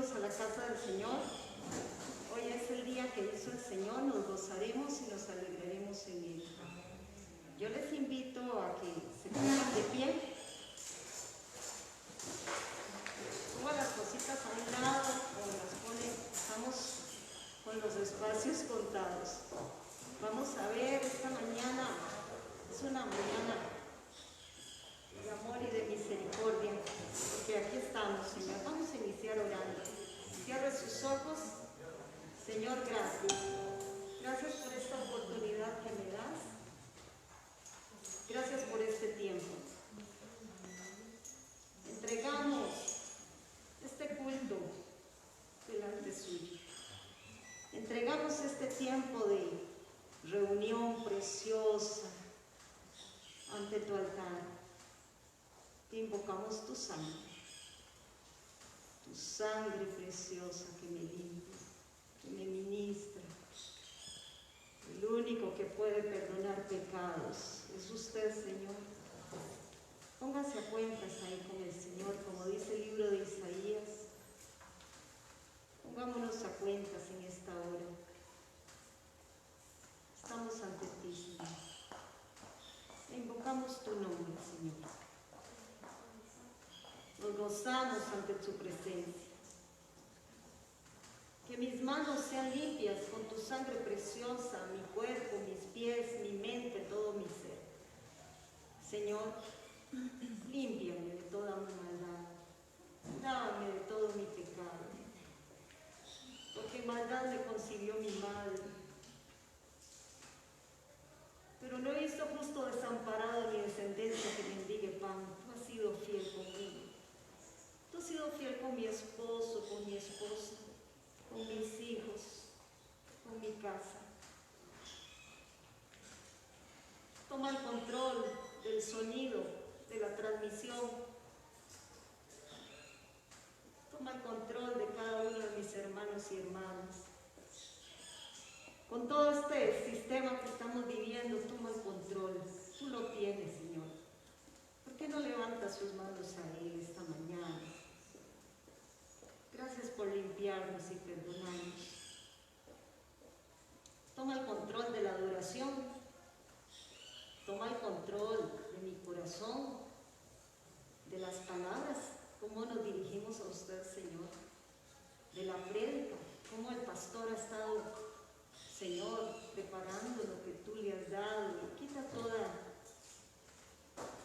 Bienvenidos a la casa del Señor. Hoy es el día que hizo el Señor, nos gozaremos y nos alegraremos en Él. Yo les invito a que se pongan de pie. Pongan las cositas a un lado o las ponen, estamos con los espacios contados. Vamos a ver, esta mañana es una mañana de amor y de misericordia, porque aquí estamos, Señor. Vamos a iniciar orando. Cierre sus ojos. Señor, gracias. Gracias por esta oportunidad que me das. Gracias por este tiempo. Entregamos este culto delante suyo. Entregamos este tiempo de reunión preciosa ante tu altar. Te invocamos tu sangre preciosa que me limpia, que me ministra. El único que puede perdonar pecados es usted, Señor. Póngase a cuentas ahí con el Señor, como dice el libro de Isaías. Pongámonos a cuentas en esta hora. Estamos ante ti, Señor. E invocamos tu nombre, Señor. Nos gozamos ante su presencia. Que mis manos sean limpias con tu sangre preciosa, mi cuerpo, mis pies, mi mente, todo mi ser. Señor, límpiame de toda mi maldad, lávame de todo mi pecado, porque maldad me concibió mi madre. Pero no he visto justo desamparado ni descendencia que mendigue pan. Tú has sido fiel conmigo. Tú has sido fiel con mi esposo, con mi esposa, con mis hijos, con mi casa. Toma el control del sonido, de la transmisión. Toma el control de cada uno de mis hermanos y hermanas. Con todo este sistema que estamos viviendo, toma el control. Tú lo tienes, Señor. ¿Por qué no levantas sus manos a Él esta mañana? Gracias por limpiarnos y perdonarnos. Toma el control de la adoración. Toma el control de mi corazón, de las palabras, cómo nos dirigimos a usted, Señor. De la prédica, cómo el pastor ha estado, Señor, preparando lo que tú le has dado. Quita toda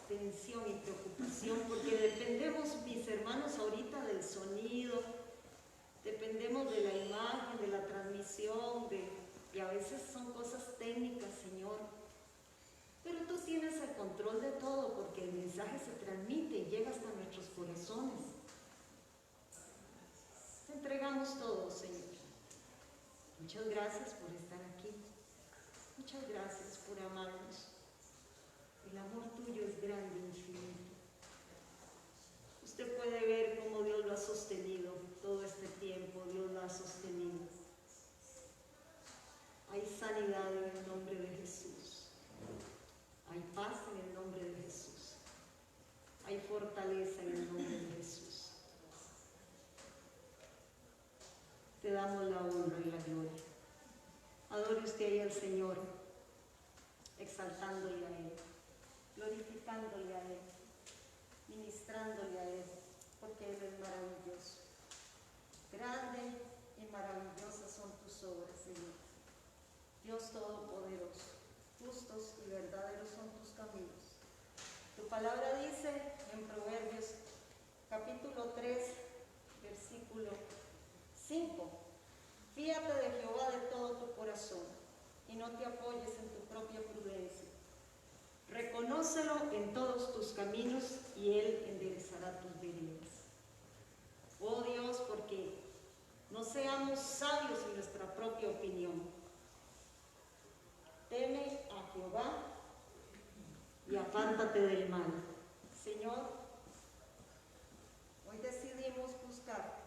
tensión y preocupación, porque dependemos, mis hermanos, ahorita del sonido, dependemos de la imagen, de la transmisión, y a veces son cosas técnicas, Señor. Pero tú tienes el control de todo, porque el mensaje se transmite y llega hasta nuestros corazones. Te entregamos todo, Señor. Muchas gracias por estar aquí. Muchas gracias por amarnos. El amor tuyo es grande e infinito. Usted puede ver cómo Dios lo ha sostenido todo este tiempo. Dios lo ha sostenido. Hay sanidad en el nombre de Jesús. Hay paz en el nombre de Jesús. Hay fortaleza en el nombre de Jesús. Te damos la honra y la gloria. Adore usted ahí al Señor, exaltándole a Él, glorificándole a Él, ministrándole a Él, porque Él es maravilloso. Grande y maravillosas son tus obras, Señor. Dios Todopoderoso, justos y verdaderos son tus caminos. Tu palabra dice en Proverbios capítulo 3, versículo 5: fíate de Jehová de todo tu corazón y no te apoyes en tu propia prudencia. Reconócelo en todos tus caminos y Él enderezará tus veredas. Oh Dios, porque no seamos sabios en nuestra propia opinión. Teme a Jehová y apártate del mal. Señor, hoy decidimos buscar,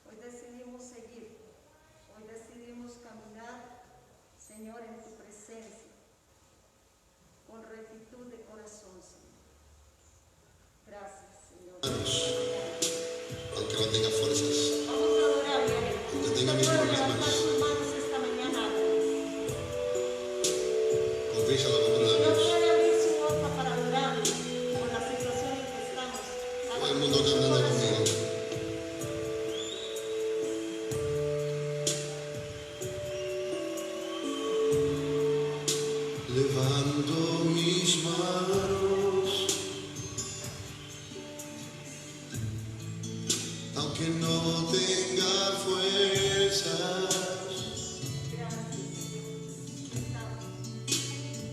hoy decidimos seguir, hoy decidimos caminar, Señor, en tu presencia, con rectitud de corazón, Señor. Gracias, Señor. Aunque no tenga fuerzas. puede levantar sus manos esta mañana. Confísalo con tus No labios. puede abrir su boca para adorar por la situación en que estamos. Todo el mundo cantando conmigo. Levanto mis manos, aunque no tenga fuerzas.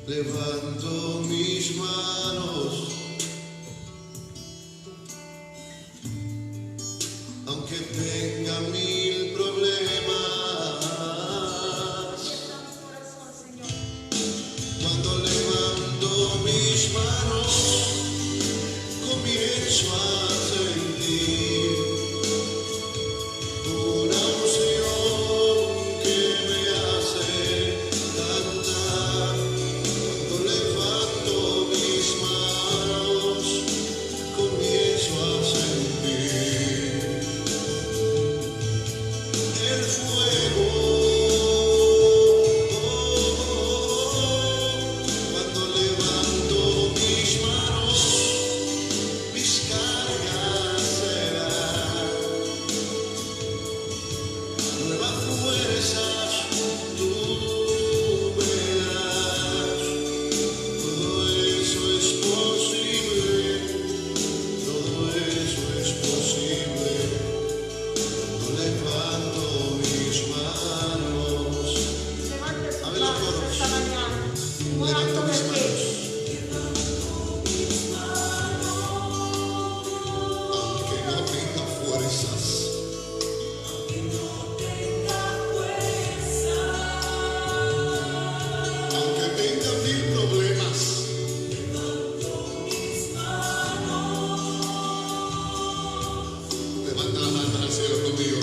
Levanto mis manos, aunque tenga 1000 problemas. Cuando levanto mis manos, comienzo a sentir una unción que me hace cantar. Cuando levanto mis manos, comienzo a sentir el fuego. Cuando levanto mis manos, mis cargas serán nuevas fuerzas, tú me das. Todo eso es posible, todo eso es posible. Cuando levanto mis manos, Levante sus abre los manos coros. esta mañana. Un Levanto acto de mis fe. manos, aunque no tenga fuerzas. Aunque tenga 1000 problemas. Levanta las manos al cielo conmigo.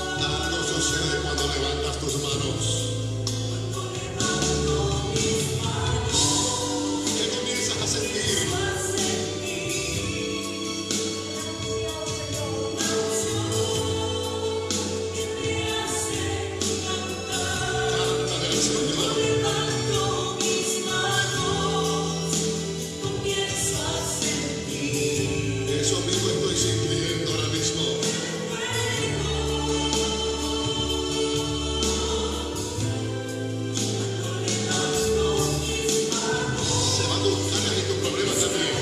Algo sucede cuando levantas tus manos. ¿Qué comienzas a sentir? Canta del Señor. Eso mismo estoy sintiendo ahora mismo. Se van tus cargas y tus problemas también.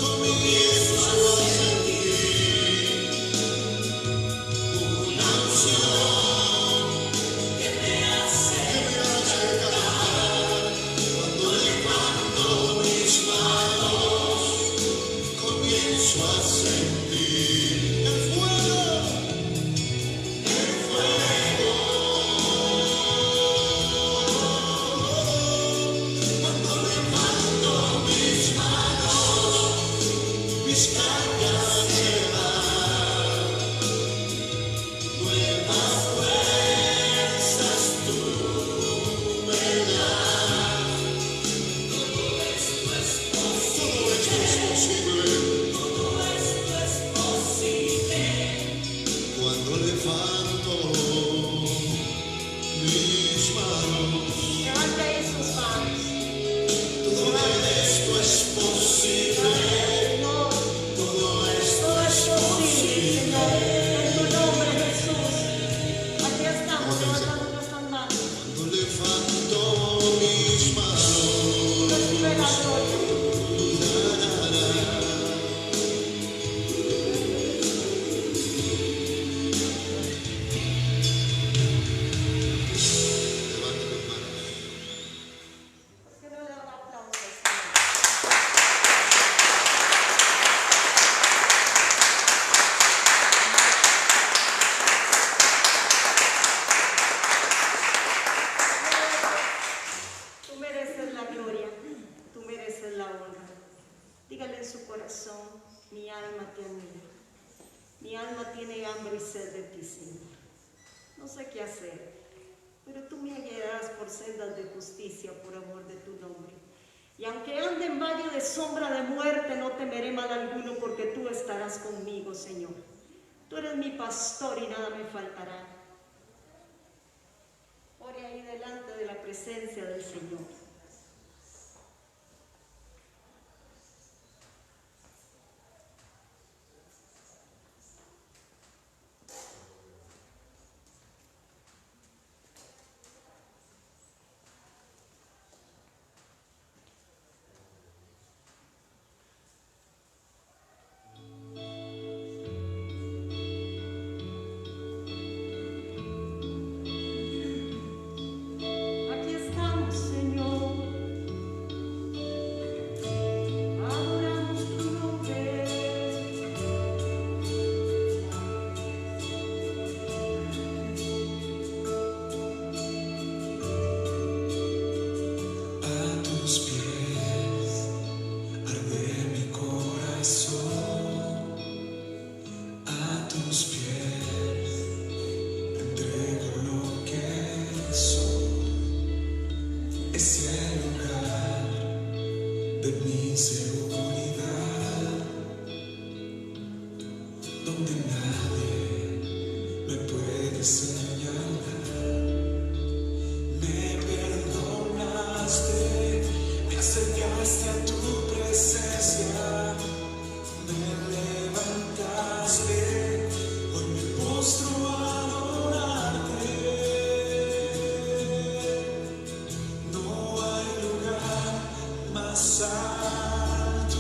Comienzo a sentir una unción que me hace cantar. Cuando levanto mis manos, comienzo a sentir el fuego, el fuego. Cuando levanto mis manos, mis cargas se van, nuevas fuerzas tú me das. Todo esto es posible. Cuando levanto mis manos, Levante ahí sus manos. todo esto es posible. Señor, Todo esto todo es es posible, Señor. posible. En tu nombre, Jesús. Aquí estamos levantando nuestras manos. Cuando levanto mis manos, Recibe la gloria. levanta tus manos. justicia por amor de tu nombre. Y aunque ande en valle de sombra de muerte, no temeré mal alguno, porque tú estarás conmigo, Señor. Tú eres mi pastor y nada me faltará. Ore ahí delante de la presencia del Señor. Más alto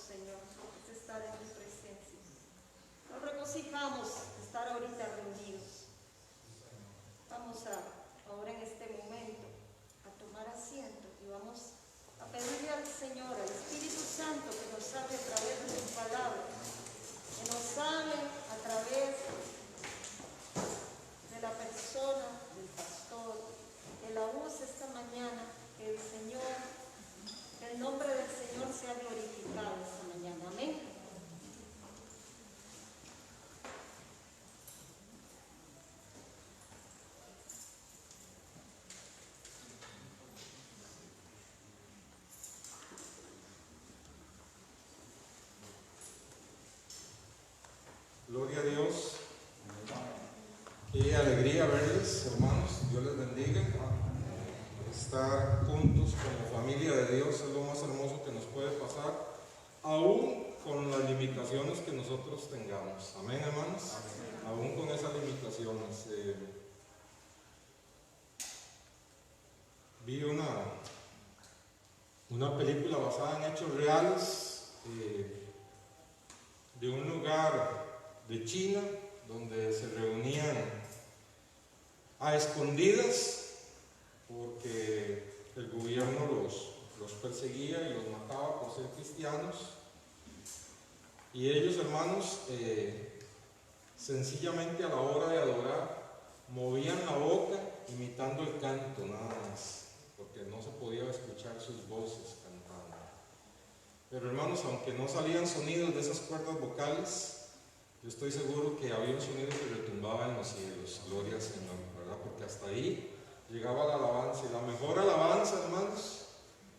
Señor, es estar en tu presencia. Nos regocijamos de estar ahorita reunidos. Vamos ahora en este momento a tomar asiento y vamos a pedirle al Señor, al Espíritu Santo, que nos hable a través de su palabra, que nos hable a través de la persona del pastor, que la use esta mañana, que el Señor, que el nombre del Señor sea glorificado esta mañana. Amén. Gloria a Dios. Qué alegría verles, hermanos. Dios les bendiga. Estar juntos como familia de Dios es lo más hermoso que nos puede pasar, aún con las limitaciones que nosotros tengamos. Amén, hermanos. Aún con esas limitaciones. Vi una película basada en hechos reales de un lugar de China donde se reunían a escondidas porque el gobierno los perseguía y los mataba por ser cristianos, y ellos, hermanos, sencillamente a la hora de adorar movían la boca imitando el canto nada más, porque no se podía escuchar sus voces cantando. Pero, hermanos, aunque no salían sonidos de esas cuerdas vocales, yo estoy seguro que había un sonido que retumbaba en los cielos. Gloria al Señor, ¿verdad? Porque hasta ahí llegaba la alabanza, y la mejor alabanza, hermanos,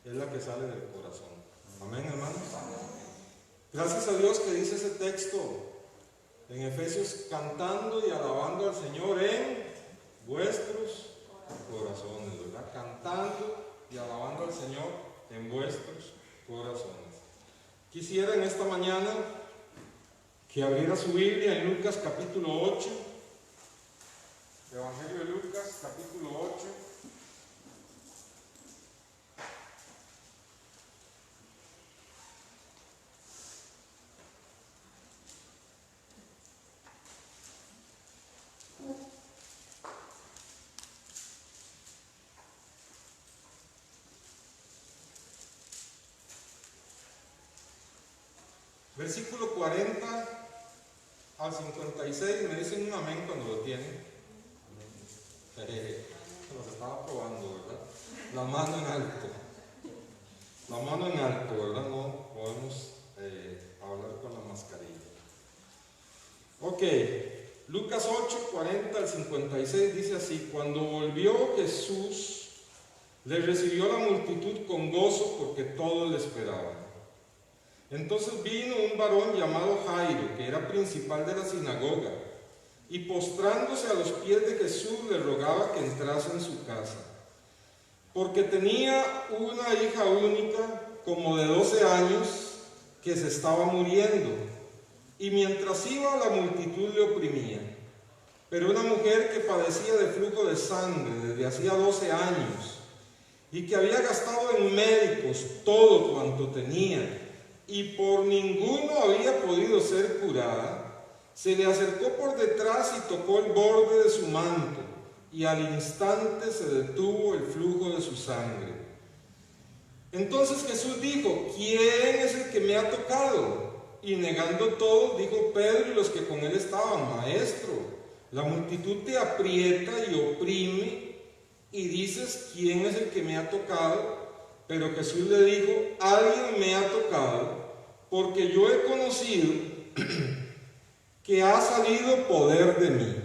es la que sale del corazón. Amén, hermanos. Gracias a Dios que dice ese texto en Efesios: cantando y alabando al Señor en vuestros corazones, ¿verdad? Cantando y alabando al Señor en vuestros corazones. Quisiera en esta mañana que abriera su Biblia en Lucas capítulo 8, Evangelio de Lucas capítulo 8. Versículo 40 al 56, me dicen un amén cuando lo tienen. Los estaba probando, ¿verdad? La mano en alto. La mano en alto, ¿verdad? No podemos hablar con la mascarilla. Ok, Lucas 8, 40 al 56 dice así: cuando volvió Jesús, le recibió la multitud con gozo porque todos le esperaban. Entonces vino un varón llamado Jairo, que era principal de la sinagoga, y postrándose a los pies de Jesús le rogaba que entrase en su casa, porque tenía una hija única, como de 12 años, que se estaba muriendo, y mientras iba la multitud le oprimía. Pero una mujer que padecía de flujo de sangre desde hacía 12 años, y que había gastado en médicos todo cuanto tenía, y por ninguno había podido ser curada, se le acercó por detrás y tocó el borde de su manto, y al instante se detuvo el flujo de su sangre. Entonces Jesús dijo: ¿quién es el que me ha tocado? Y negando todo, dijo Pedro y los que con él estaban: Maestro, la multitud te aprieta y oprime, y dices: ¿quién es el que me ha tocado? Pero Jesús le dijo: alguien me ha tocado, porque yo he conocido que ha salido poder de mí.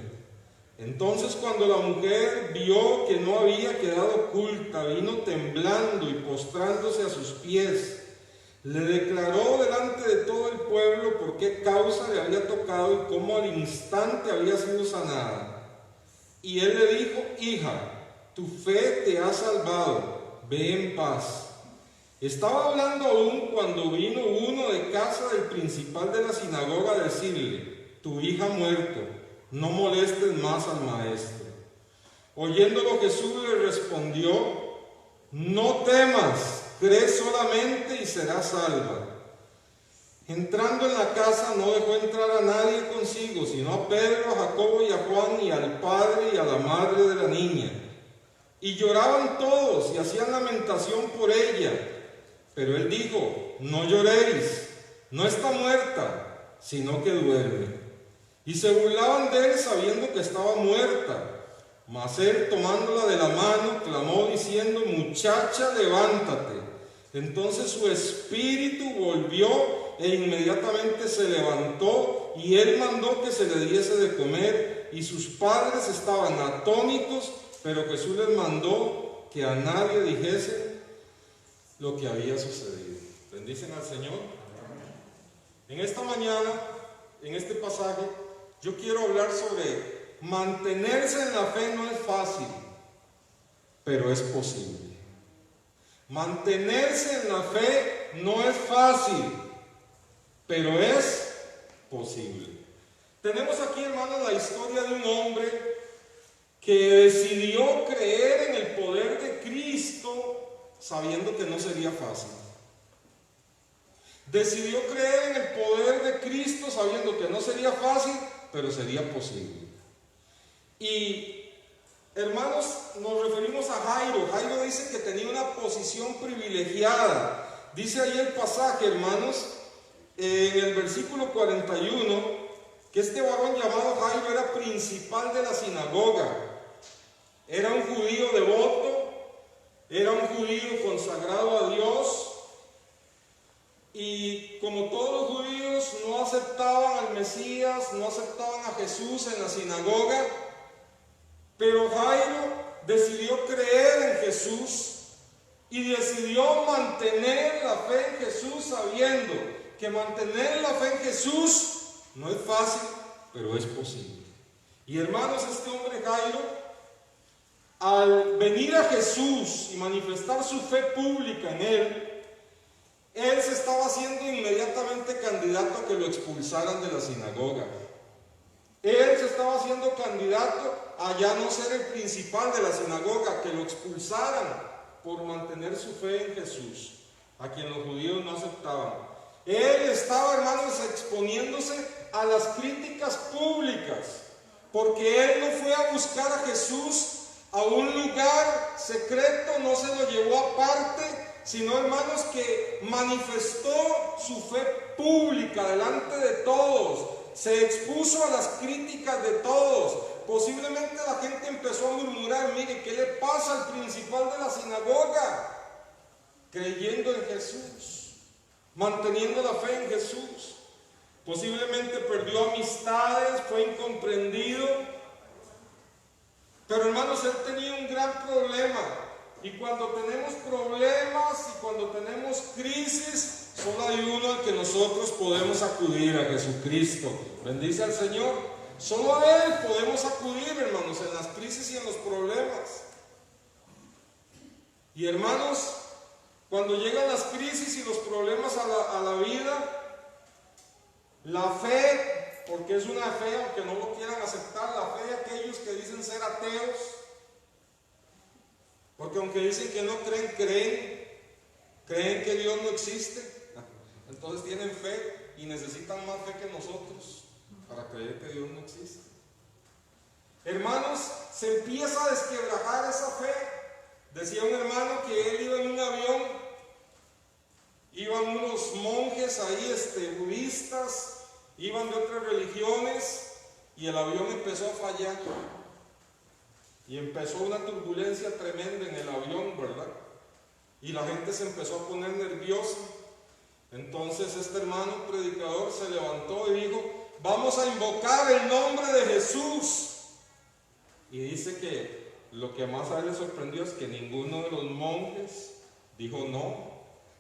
Entonces, cuando la mujer vio que no había quedado oculta, vino temblando y postrándose a sus pies, le declaró delante de todo el pueblo por qué causa le había tocado y cómo al instante había sido sanada. Y él le dijo: hija, tu fe te ha salvado, ve en paz. Estaba hablando aún cuando vino uno de casa del principal de la sinagoga a decirle: tu hija ha muerto, no molestes más al maestro. Oyéndolo Jesús le respondió: no temas, cree solamente y serás salva. Entrando en la casa no dejó entrar a nadie consigo, sino a Pedro, a Jacobo y a Juan, y al padre y a la madre de la niña. Y lloraban todos y hacían lamentación por ella. Pero él dijo: no lloréis, no está muerta, sino que duerme. Y se burlaban de él sabiendo que estaba muerta. Mas él, tomándola de la mano, clamó diciendo: muchacha, levántate. Entonces su espíritu volvió e inmediatamente se levantó, y él mandó que se le diese de comer, y sus padres estaban atónitos, pero Jesús les mandó que a nadie dijese lo que había sucedido. ¿Bendicen al Señor? En esta mañana, en este pasaje, yo quiero hablar sobre mantenerse en la fe. No es fácil, pero es posible. Mantenerse en la fe no es fácil, pero es posible. Tenemos aquí, hermanos, la historia de un hombre que decidió creer en el poder de Cristo sabiendo que no sería fácil. Decidió creer en el poder de Cristo sabiendo que no sería fácil, pero sería posible. Y hermanos, nos referimos a Jairo. Jairo dice que tenía una posición privilegiada. Dice ahí el pasaje, hermanos, en el versículo 41, que este varón llamado Jairo era principal de la sinagoga. Era un judío devoto, era un judío consagrado a Dios. Y como todos los judíos no aceptaban al Mesías, no aceptaban a Jesús en la sinagoga, pero Jairo decidió creer en Jesús y decidió mantener la fe en Jesús, sabiendo que mantener la fe en Jesús no es fácil, pero es posible. Y hermanos, este hombre Jairo, al venir a Jesús y manifestar su fe pública en él se estaba haciendo inmediatamente candidato a que lo expulsaran de la sinagoga. Él se estaba haciendo candidato a ya no ser el principal de la sinagoga, que lo expulsaran por mantener su fe en Jesús, a quien los judíos no aceptaban. Él estaba, hermanos, exponiéndose a las críticas públicas, porque él no fue a buscar a Jesús a un lugar secreto, no se lo llevó aparte, sino, hermanos, que manifestó su fe pública delante de todos. Se expuso a las críticas de todos. Posiblemente la gente empezó a murmurar: mire, ¿qué le pasa al principal de la sinagoga? Creyendo en Jesús, manteniendo la fe en Jesús. Posiblemente perdió amistades, fue incomprendido. Pero, hermanos, él tenía un gran problema. Y cuando tenemos problemas y cuando tenemos crisis, solo hay uno al que nosotros podemos acudir: a Jesucristo. Bendice al Señor. Solo a Él podemos acudir, hermanos, en las crisis y en los problemas. Y, hermanos, cuando llegan las crisis y los problemas a la vida, la fe, porque es una fe, aunque no lo quieran aceptar, la fe de aquellos que dicen ser ateos, porque aunque dicen que no creen que Dios no existe, entonces tienen fe y necesitan más fe que nosotros para creer que Dios no existe. Hermanos, se empieza a desquebrajar esa fe. Decía un hermano que él iba en un avión, iban unos monjes ahí, budistas, iban de otras religiones, y el avión empezó a fallar. Y empezó una turbulencia tremenda en el avión, ¿verdad? Y la gente se empezó a poner nerviosa. Entonces este hermano predicador se levantó y dijo: vamos a invocar el nombre de Jesús. Y dice que lo que más a él le sorprendió es que ninguno de los monjes dijo no.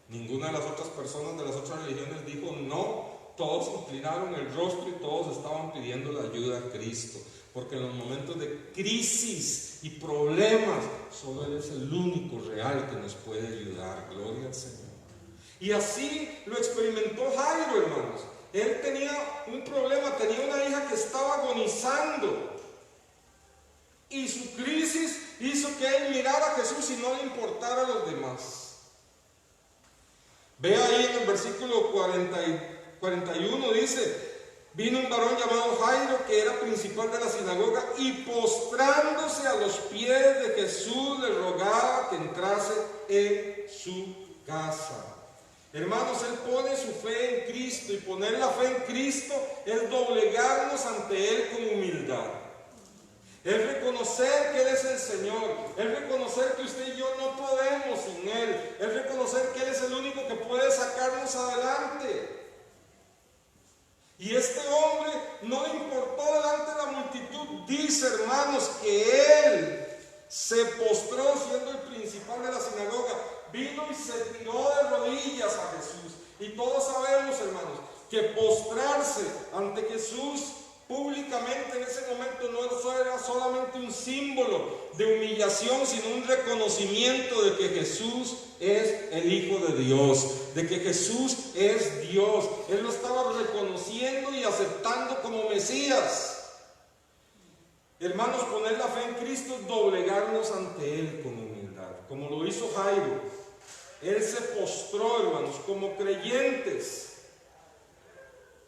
Ninguna de las otras personas de las otras religiones dijo no. Todos inclinaron el rostro y todos estaban pidiendo la ayuda a Cristo. Porque en los momentos de crisis y problemas, solo Él es el único real que nos puede ayudar. Gloria al Señor. Y así lo experimentó Jairo, hermanos. Él tenía un problema, tenía una hija que estaba agonizando. Y su crisis hizo que él mirara a Jesús y no le importara a los demás. Ve ahí en el versículo 41 dice: vino un varón llamado Jairo, que era principal de la sinagoga, y postrándose a los pies de Jesús le rogaba que entrase en su casa. Hermanos, Él pone su fe en Cristo, y poner la fe en Cristo es doblegarnos ante Él con humildad. Es reconocer que Él es el Señor, es reconocer que usted y yo no podemos sin Él, es reconocer que Él es el único que puede sacarnos adelante. Y este hombre no le importó delante de la multitud, dice, hermanos, que él se postró siendo el principal de la sinagoga, vino y se tiró de rodillas a Jesús. Y todos sabemos, hermanos, que postrarse ante Jesús públicamente en ese momento no era solamente un símbolo de humillación, sino un reconocimiento de que Jesús es el Hijo de Dios, de que Jesús es Dios. Él lo estaba reconociendo y aceptando como Mesías. Hermanos, poner la fe en Cristo es doblegarnos ante Él con humildad, como lo hizo Jairo. Él se postró, hermanos, como creyentes.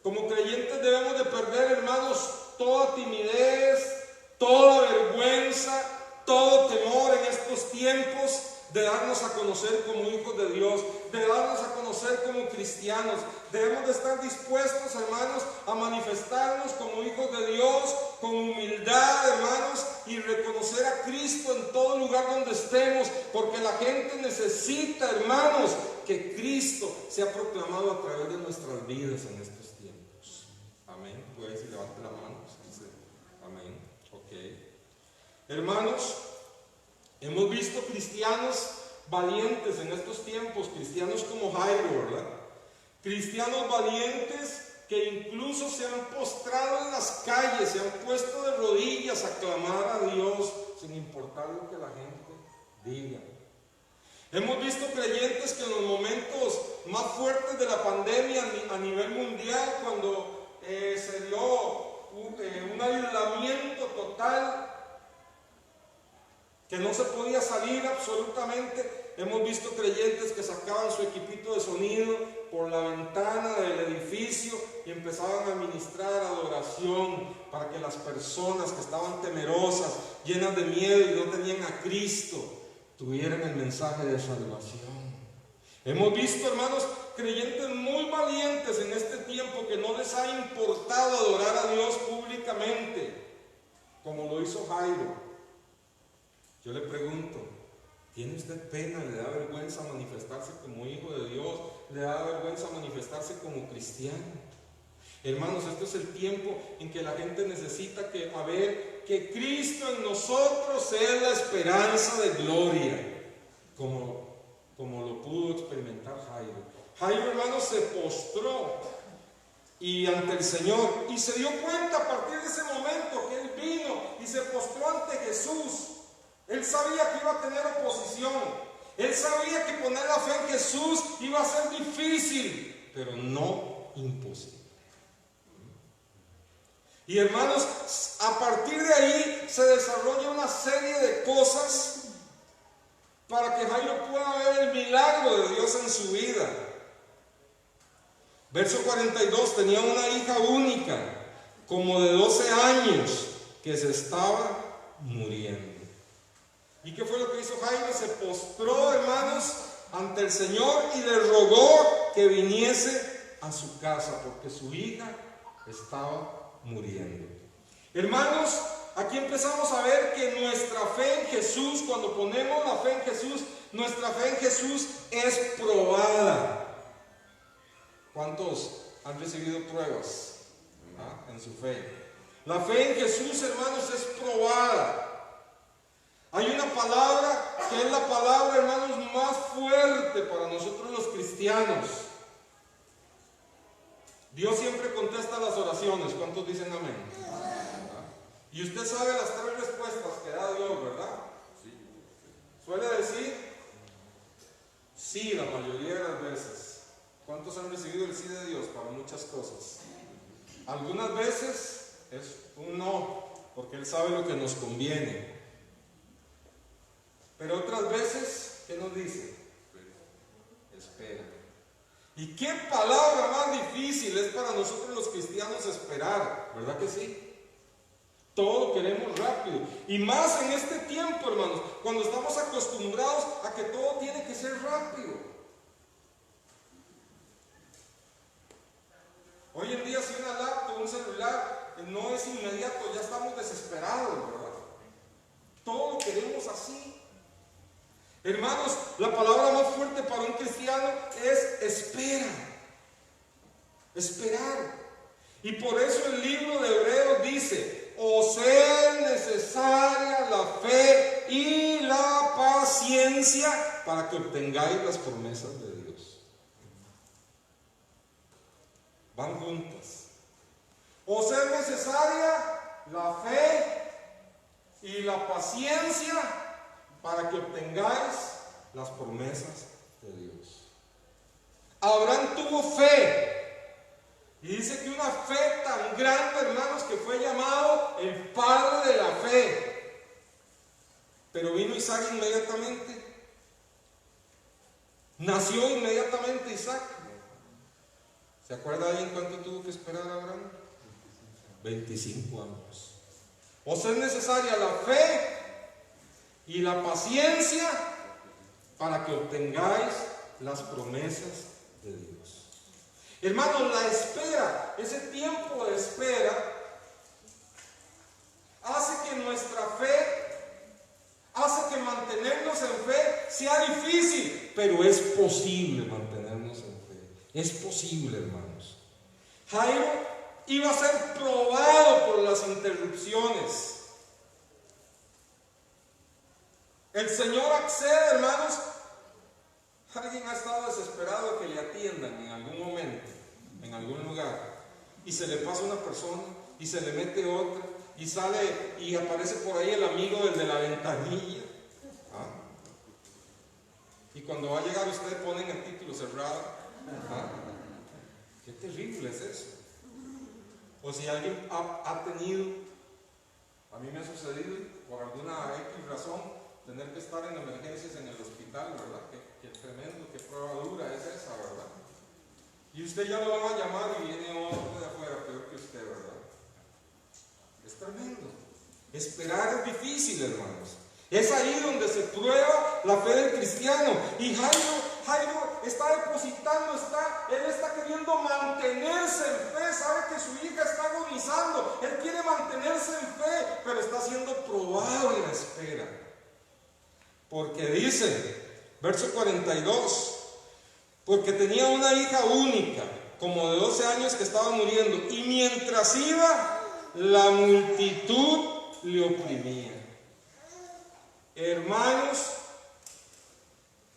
Como creyentes debemos de perder, hermanos, toda timidez, toda vergüenza, todo temor en estos tiempos de darnos a conocer como hijos de Dios, de darnos a conocer como cristianos. Debemos de estar dispuestos, hermanos, a manifestarnos como hijos de Dios, con humildad, hermanos, y reconocer a Cristo en todo lugar donde estemos, porque la gente necesita, hermanos, que Cristo sea proclamado a través de nuestras vidas en estos tiempos. Amén. Voy a decir, levante la mano. Dice, amén. Ok. Hermanos, hemos visto cristianos valientes en estos tiempos, cristianos como Jairo, ¿verdad? Cristianos valientes que incluso se han postrado en las calles, se han puesto de rodillas a clamar a Dios sin importar lo que la gente diga. Hemos visto creyentes que en los momentos más fuertes de la pandemia a nivel mundial, cuando se dio un aislamiento total, que no se podía salir absolutamente, hemos visto creyentes que sacaban su equipito de sonido por la ventana del edificio y empezaban a ministrar adoración para que las personas que estaban temerosas, llenas de miedo y no tenían a Cristo, tuvieran el mensaje de salvación. Hemos visto, hermanos, creyentes muy valientes en este tiempo que no les ha importado adorar a Dios públicamente, como lo hizo Jairo. Yo le pregunto, ¿tiene usted pena? ¿Le da vergüenza manifestarse como hijo de Dios? ¿Le da vergüenza manifestarse como cristiano? Hermanos, este es el tiempo en que la gente necesita ver que Cristo en nosotros es la esperanza de gloria, como lo pudo experimentar Jairo. Jairo, hermanos, se postró y ante el Señor, y se dio cuenta a partir de ese momento que él vino y se postró ante Jesús. Él sabía que iba a tener oposición, él sabía que poner la fe en Jesús iba a ser difícil, pero no imposible. Y hermanos, a partir de ahí se desarrolla una serie de cosas para que Jairo pueda ver el milagro de Dios en su vida. Verso 42, tenía una hija única, como de 12 años, que se estaba muriendo. ¿Y qué fue lo que hizo Jairo? Se postró, hermanos, ante el Señor y le rogó que viniese a su casa, porque su hija estaba muriendo. Hermanos, aquí empezamos a ver que nuestra fe en Jesús, cuando ponemos la fe en Jesús, nuestra fe en Jesús es probada. ¿Cuántos han recibido pruebas en su fe? La fe en Jesús, hermanos, es probada. Hay una palabra que es la palabra, hermanos, más fuerte para nosotros los cristianos. Dios siempre contesta las oraciones. ¿Cuántos dicen amén? Y usted sabe las 3 respuestas que da Dios, ¿verdad? Suele decir sí la mayoría de las veces. ¿Cuántos han recibido el sí de Dios para muchas cosas? Algunas veces es un no, porque Él sabe lo que nos conviene. Pero otras veces, ¿qué nos dice? Espera. Y qué palabra más difícil es para nosotros los cristianos esperar, ¿verdad que sí? Todo queremos rápido. Y más en este tiempo, hermanos, cuando estamos acostumbrados a que todo tiene que ser rápido. Hoy en día si una laptop, un celular no es inmediato, ya estamos desesperados, ¿verdad? Todo lo queremos así. Hermanos, la palabra más fuerte para un cristiano es espera. Esperar. Y por eso el libro de Hebreos dice: os es necesaria la fe y la paciencia para que obtengáis las promesas de Dios. Van juntas. Os es necesaria la fe y la paciencia para que obtengáis las promesas de Dios. Abraham tuvo fe. Y dice que una fe tan grande, hermanos, que fue llamado el padre de la fe. Pero vino Isaac inmediatamente. Nació inmediatamente Isaac. ¿Se acuerda alguien cuánto tuvo que esperar Abraham? 25 años. Os es necesaria la fe y la paciencia para que obtengáis las promesas de Dios. Hermanos, la espera, ese tiempo de espera, hace que nuestra fe, hace que mantenernos en fe sea difícil, pero es posible mantenernos en fe. Es posible, hermanos. Jairo iba a ser probado por las interrupciones. El Señor accede, hermanos. Alguien ha estado desesperado que le atiendan en algún momento, en algún lugar, y se le pasa una persona, y se le mete otra, y sale, y aparece por ahí el amigo del de la ventanilla. ¿Ah? Y cuando va a llegar usted ponen el título cerrado. ¿Ah? Qué terrible es eso. O si alguien ha tenido, a mí me ha sucedido, por alguna X razón, tener que estar en emergencias en el hospital, ¿verdad? Qué tremendo, qué prueba dura es esa, ¿verdad? Y usted ya lo va a llamar y viene otro de afuera peor que usted, ¿verdad? Es tremendo. Esperar es difícil, hermanos. Es ahí donde se prueba la fe del cristiano. Y Jairo está depositando, él está queriendo mantenerse en fe. Sabe que su hija está agonizando. Él quiere mantenerse en fe, pero está siendo probado en la espera. Porque dice, verso 42, porque tenía una hija única, como de 12 años, que estaba muriendo, y mientras iba, la multitud le oprimía. Hermanos,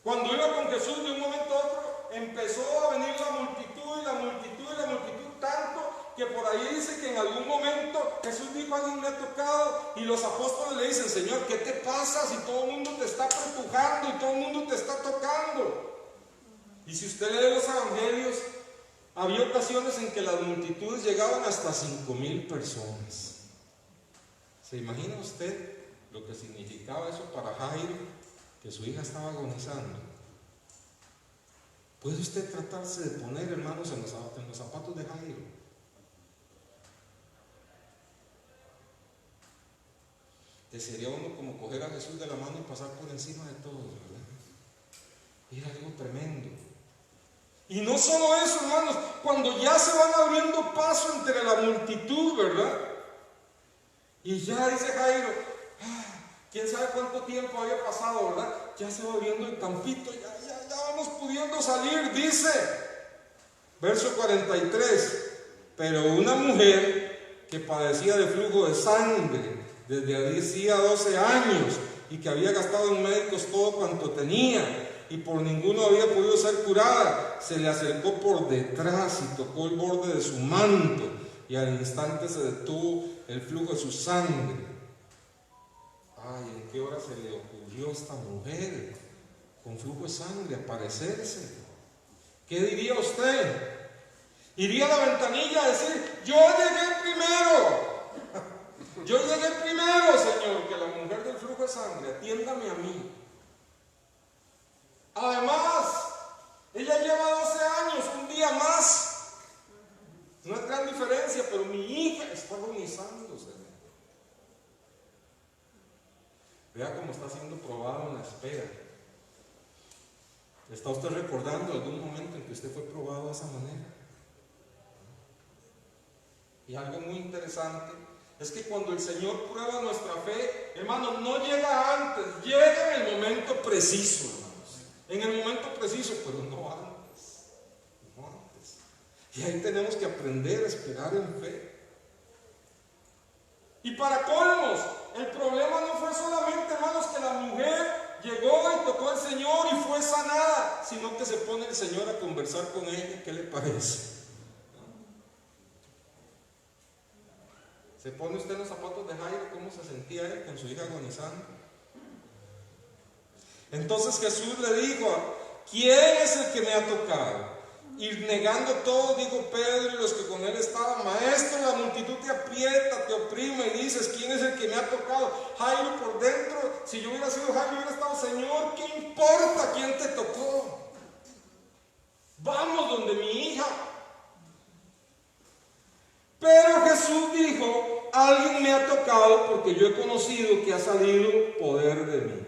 cuando iba con Jesús, de un momento a otro, empezó a venir la multitud, y la multitud, y la multitud, tanto que por ahí dice que en algún momento Jesús dijo: alguien me ha tocado, y los apóstoles le dicen: Señor, ¿qué te pasa si todo el mundo te está apretujando y todo el mundo te está tocando? Y si usted lee los evangelios, había ocasiones en que las multitudes llegaban hasta 5,000 personas. ¿Se imagina usted lo que significaba eso para Jairo, que su hija estaba agonizando? ¿Puede usted tratarse de poner, hermanos, en los zapatos de Jairo? Desearía uno como coger a Jesús de la mano y pasar por encima de todos, ¿verdad? Era algo tremendo. Y no solo eso, hermanos, cuando ya se van abriendo paso entre la multitud, ¿verdad? Y ya dice Jairo, quién sabe cuánto tiempo había pasado, ¿verdad? Ya se va abriendo el campito, ya vamos pudiendo salir, dice. Verso 43, pero una mujer que padecía de flujo de sangre desde hacía 12 años y que había gastado en médicos todo cuanto tenía y por ninguno había podido ser curada, se le acercó por detrás y tocó el borde de su manto, y al instante se detuvo el flujo de su sangre. Ay, ¿en qué hora se le ocurrió a esta mujer con flujo de sangre aparecerse? ¿Qué diría usted? Iría a la ventanilla a decir: yo llegué primero. Yo llegué primero, Señor, que la mujer del flujo de sangre, atiéndame a mí. Además, ella lleva 12 años día más. No es gran diferencia, pero mi hija está agonizándose. Vea cómo está siendo probado en la espera. ¿Está usted recordando algún momento en que usted fue probado de esa manera? Y algo muy interesante es que cuando el Señor prueba nuestra fe, hermanos, no llega antes, llega en el momento preciso, hermanos. En el momento preciso, pero no antes. Y ahí tenemos que aprender a esperar en fe. Y para colmos, el problema no fue solamente, hermanos, que la mujer llegó y tocó al Señor y fue sanada, sino que se pone el Señor a conversar con ella. ¿Qué le parece? ¿Se pone usted en los zapatos de Jairo? ¿Cómo se sentía él con su hija agonizando? Entonces Jesús le dijo: ¿quién es el que me ha tocado? Y negando todo, dijo Pedro y los que con él estaban: Maestro, la multitud te aprieta, te oprime, y dices: ¿quién es el que me ha tocado? Jairo por dentro, si yo hubiera sido Jairo, hubiera estado: Señor, ¿qué importa quién te tocó? Vamos donde mi hija. Pero Jesús dijo: alguien me ha tocado, porque yo he conocido que ha salido poder de mí.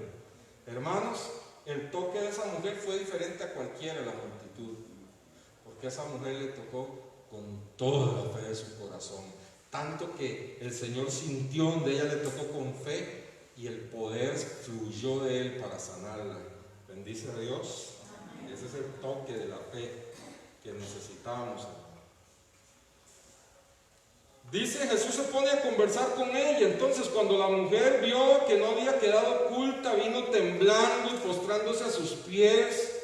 Hermanos, el toque de esa mujer fue diferente a cualquiera de la multitud, porque a esa mujer le tocó con toda la fe de su corazón, tanto que el Señor sintió donde ella le tocó con fe, y el poder fluyó de él para sanarla. Bendice a Dios. Ese es el toque de la fe que necesitábamos. Dice, Jesús se pone a conversar con ella. Entonces, cuando la mujer vio que no había quedado oculta, vino temblando y postrándose a sus pies,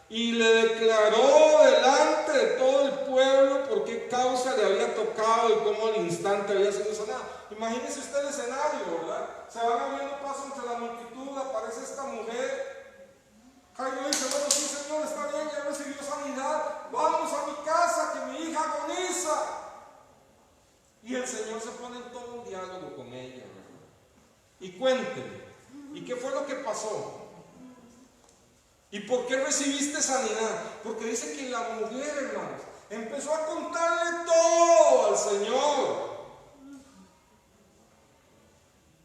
y le declaró delante de todo el pueblo por qué causa le había tocado y cómo al instante había sido sanada. Imagínese usted el escenario, ¿verdad? Se van abriendo paso entre la multitud, aparece esta mujer. Jairo dice: bueno, sí, Señor, está bien, ya recibió sanidad, vamos a mi casa, que mi hija agoniza. Y el Señor se pone en todo un diálogo con ella, ¿verdad? Y cuénteme, ¿y qué fue lo que pasó? ¿Y por qué recibiste sanidad? Porque dice que la mujer, hermanos, empezó a contarle todo al Señor.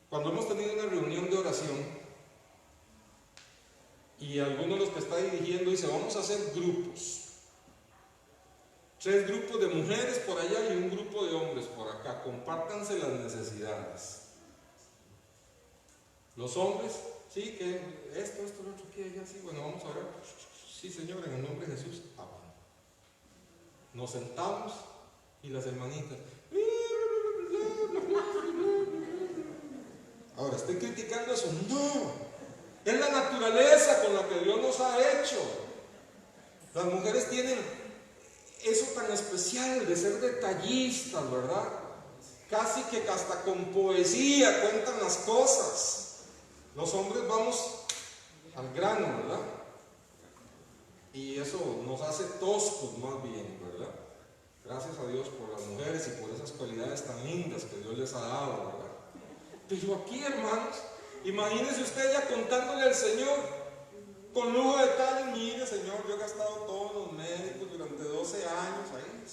Cuando hemos tenido una reunión de oración y alguno de los que está dirigiendo dice: vamos a hacer grupos, 3 grupos de mujeres por allá y un grupo de hombres por acá, compártanse las necesidades. Los hombres: sí, que esto, lo otro, que ella, sí, bueno, vamos a ver. Sí, Señor, en el nombre de Jesús, amén. Nos sentamos y las hermanitas: ahora, ¿estoy criticando eso? No, es la naturaleza con la que Dios nos ha hecho. Las mujeres tienen eso tan especial de ser detallistas, ¿verdad? Casi que hasta con poesía cuentan las cosas. Los hombres vamos al grano, ¿verdad? Y eso nos hace toscos más bien, ¿verdad? Gracias a Dios por las mujeres y por esas cualidades tan lindas que Dios les ha dado, ¿verdad? Pero aquí, hermanos, imagínese usted ya contándole al Señor con lujo de detalle: mire, Señor, yo he gastado todos los médicos durante 12 años ahí.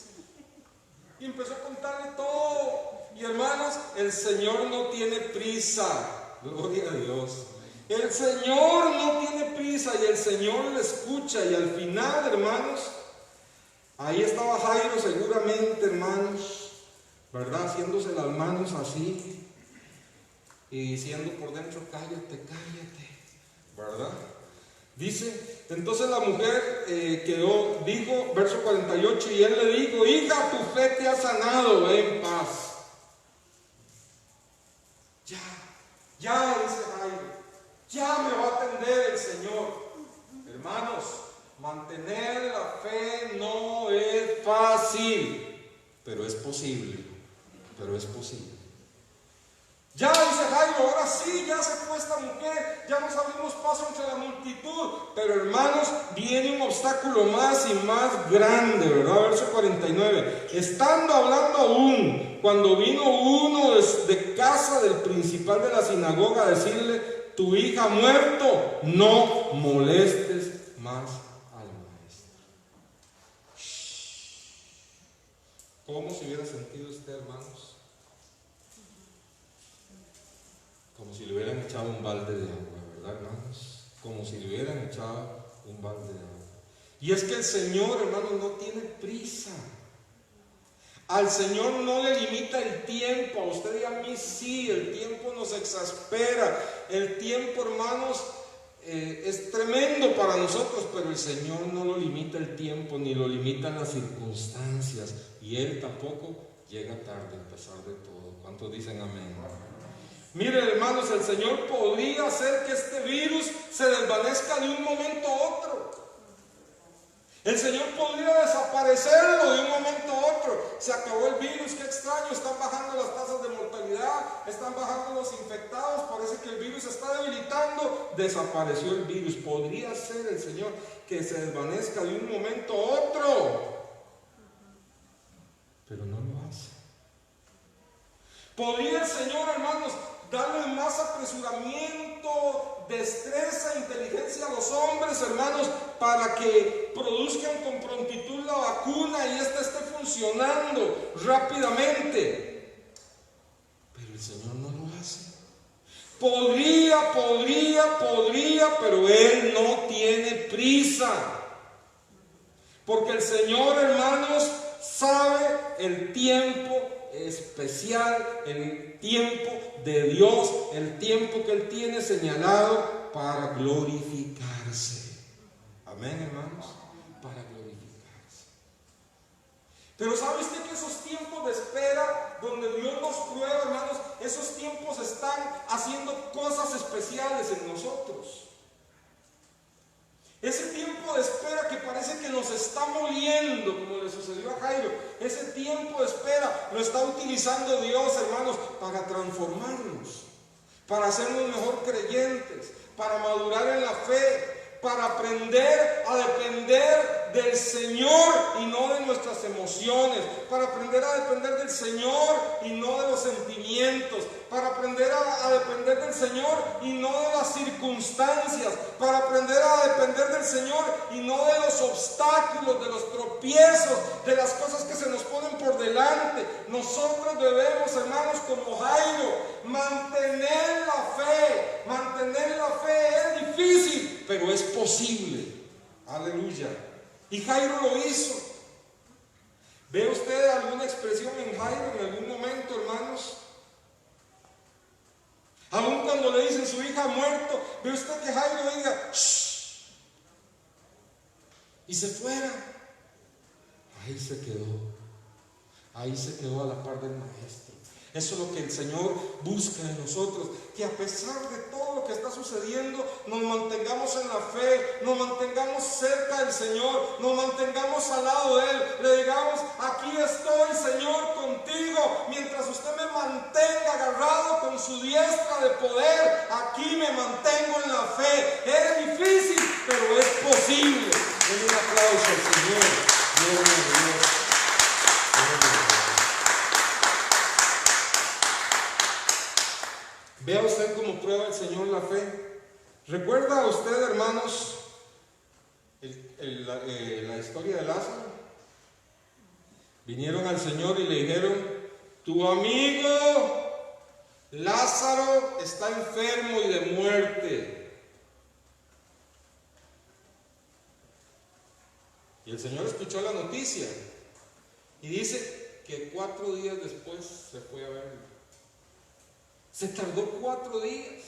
Y empezó a contarle todo. Y hermanos, el Señor no tiene prisa. Gloria a Dios. El Señor no tiene prisa y el Señor le escucha. Y al final, hermanos, ahí estaba Jairo seguramente, hermanos, ¿verdad? Haciéndose las manos así y diciendo por dentro: cállate, cállate, ¿verdad? Dice, entonces la mujer dijo, verso 48, y él le dijo: hija, tu fe te ha sanado, ve en paz. Ya, dice Jairo, ya me va a atender el Señor. Hermanos, mantener la fe no es fácil, pero es posible, Ya, dice Jairo, ahora sí, ya se fue esta mujer, ya nos abrimos paso entre la multitud. Pero hermanos, viene un obstáculo más y más grande, ¿verdad? Verso 49. Estando hablando aún, cuando vino uno de casa del principal de la sinagoga a decirle: tu hija ha muerto, no molestes más al maestro. ¿Cómo se hubiera sentido usted, hermanos? Como si le hubieran echado un balde de agua, ¿verdad, hermanos? Como si le hubieran echado un balde de agua. Y es que el Señor, hermanos, no tiene prisa. Al Señor no le limita el tiempo. A usted y a mí sí, el tiempo nos exaspera. El tiempo, hermanos, es tremendo para nosotros, pero el Señor no lo limita el tiempo, ni lo limitan las circunstancias. Y Él tampoco llega tarde a pesar de todo. ¿Cuántos dicen amén? Miren, hermanos, el Señor podría hacer que este virus se desvanezca de un momento a otro. El Señor podría desaparecerlo de un momento a otro. Se acabó el virus, qué extraño, están bajando las tasas de mortalidad, están bajando los infectados, parece que el virus se está debilitando. Desapareció el virus. Podría ser el Señor que se desvanezca de un momento a otro, pero no lo hace. Podría el Señor, hermanos, darle más apresuramiento, destreza, inteligencia a los hombres, hermanos, para que produzcan con prontitud la vacuna y esta esté funcionando rápidamente. Pero el Señor no lo hace. Podría, pero Él no tiene prisa. Porque el Señor, hermanos, sabe el tiempo especial, el tiempo de Dios, el tiempo que Él tiene señalado para glorificarse. Amén, hermanos, para glorificarse. Pero ¿sabe usted que esos tiempos de espera donde Dios nos prueba, hermanos, esos tiempos están haciendo cosas especiales en nosotros? Ese tiempo de espera que parece que nos está moliendo, como le sucedió a Jairo, ese tiempo de espera lo está utilizando Dios, hermanos, para transformarnos, para hacernos mejor creyentes, para madurar en la fe, para aprender a depender del Señor y no de nuestras emociones, para aprender a depender del Señor y no de los sentimientos, para aprender a depender del Señor y no de las circunstancias, para aprender a depender del Señor y no de los obstáculos, de los tropiezos, de las cosas que se nos ponen por delante. Nosotros debemos, hermanos, como Jairo, mantener la fe. Mantener la fe es difícil, pero es posible. Aleluya. Y Jairo lo hizo. ¿Ve usted alguna expresión en Jairo en algún momento, hermanos? Aún cuando le dicen su hija ha muerto, ¿ve usted que Jairo diga shh? Y se fuera. Ahí se quedó. Ahí se quedó a la par del maestro. Eso es lo que el Señor busca de nosotros, que a pesar de todo lo que está sucediendo, nos mantengamos en la fe, nos mantengamos cerca del Señor, nos mantengamos al lado de Él, le digamos, aquí estoy, Señor, contigo, mientras usted me mantenga agarrado con su diestra de poder, aquí me mantengo en la fe. Es difícil, pero es posible. Den un aplauso al Señor. Gloria a Dios. Vea usted cómo prueba el Señor la fe. ¿Recuerda usted, hermanos, la historia de Lázaro? Vinieron al Señor y le dijeron, tu amigo Lázaro está enfermo y de muerte. Y el Señor escuchó la noticia y dice que 4 días después se fue a verlo. Se tardó 4 días.